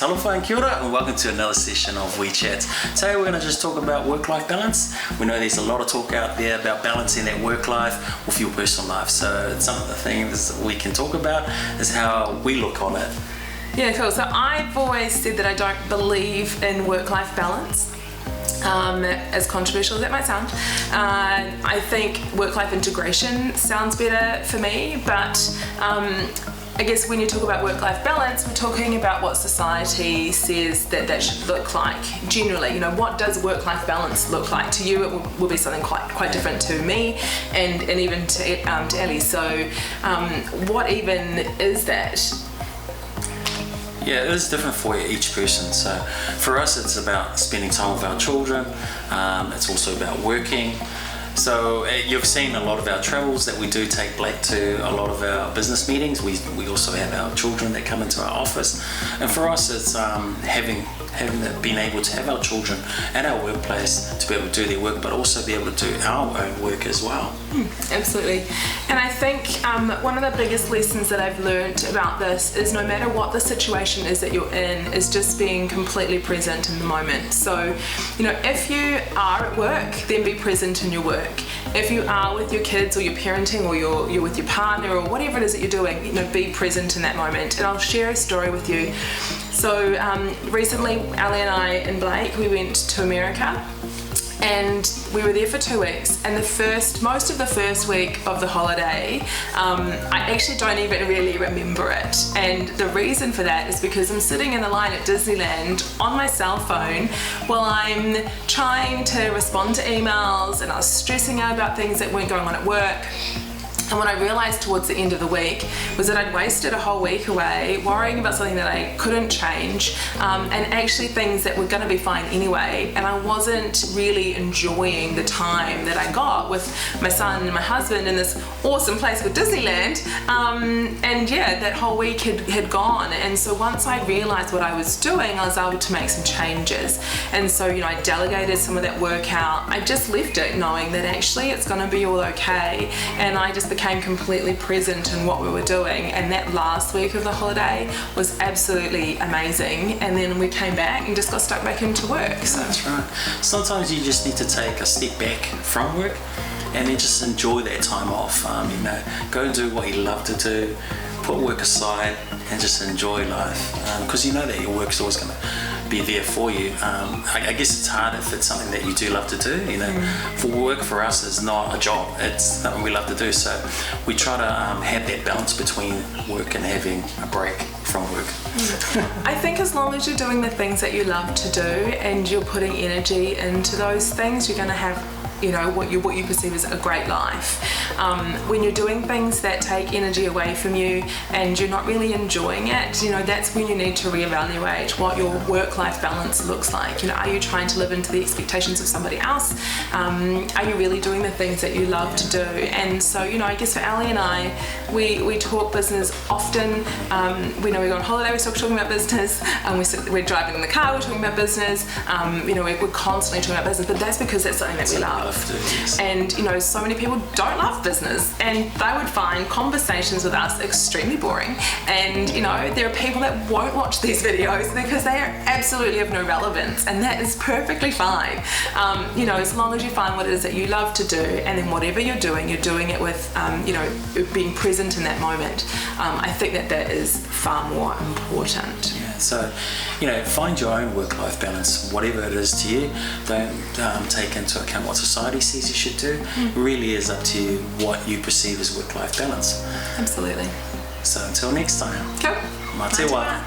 Talofa, kia ora, and welcome to another session of We Chat. Today we're going to just talk about work-life balance. We know there's a lot of talk out there about balancing that work life with your personal life. So some of the things we can talk about is how we look on it. Yeah, cool. So I've always said that I don't believe in work-life balance. As controversial as that might sound, I think work-life integration sounds better for me, but I guess when you talk about work-life balance, we're talking about what society says that should look like generally. What does work-life balance look like? To you, it will be something quite different to me, and even to Ellie. So what even is that? Yeah, it is different for each person. So for us, it's about spending time with our children. It's also about working. So you've seen a lot of our travels that we do take Blake to a lot of our business meetings. We also have our children that come into our office. And for us, it's being able to have our children at our workplace to be able to do their work, but also be able to do our own work as well. Absolutely. And I think one of the biggest lessons that I've learned about this is no matter what the situation is that you're in, is just being completely present in the moment. So, if you are at work, then be present in your work. If you are with your kids or you're parenting or you're with your partner or whatever it is that you're doing, be present in that moment. And I'll share a story with you. So recently, Ali and I and Blake, we went to America. And we were there for 2 weeks, and most of the first week of the holiday, I actually don't even really remember it. And the reason for that is because I'm sitting in the line at Disneyland on my cell phone while I'm trying to respond to emails, and I was stressing out about things that weren't going on at work. And what I realised towards the end of the week was that I'd wasted a whole week away worrying about something that I couldn't change, and actually things that were going to be fine anyway. And I wasn't really enjoying the time that I got with my son and my husband in this awesome place called Disneyland. And yeah, that whole week had gone. And so once I realised what I was doing, I was able to make some changes. And so, I delegated some of that work out. I just left it knowing that actually it's going to be all okay. And I just became completely present in what we were doing, and that last week of the holiday was absolutely amazing. And then we came back and just got stuck back into work. So that's right. Sometimes you just need to take a step back from work and then just enjoy that time off. Go and do what you love to do, put work aside and just enjoy life, because you know that your work's always going to be there for you. I guess it's hard if it's something that you do love to do. For work for us is not a job, it's something we love to do. So we try to have that balance between work and having a break from work. I think as long as you're doing the things that you love to do and you're putting energy into those things, you're going to have what you perceive as a great life. When you're doing things that take energy away from you and you're not really enjoying it, that's when you need to reevaluate what your work-life balance looks like. Are you trying to live into the expectations of somebody else? Are you really doing the things that you love to do? And so, I guess for Ali and I, we talk business often. We go on holiday, we start talking about business. We're driving in the car, we're talking about business. We're constantly talking about business, but that's because that's something that we love. And so many people don't love business, and they would find conversations with us extremely boring. And there are people that won't watch these videos because they are absolutely of no relevance, and that is perfectly fine. As long as you find what it is that you love to do, and then whatever you're doing it with being present in that moment. I think that is far more important. Yeah, so find your own work-life balance, whatever it is to you. Don't take into account what society says you should do. It really is up to you what you perceive as work-life balance. Absolutely. So until next time. Cool. Mā te wā.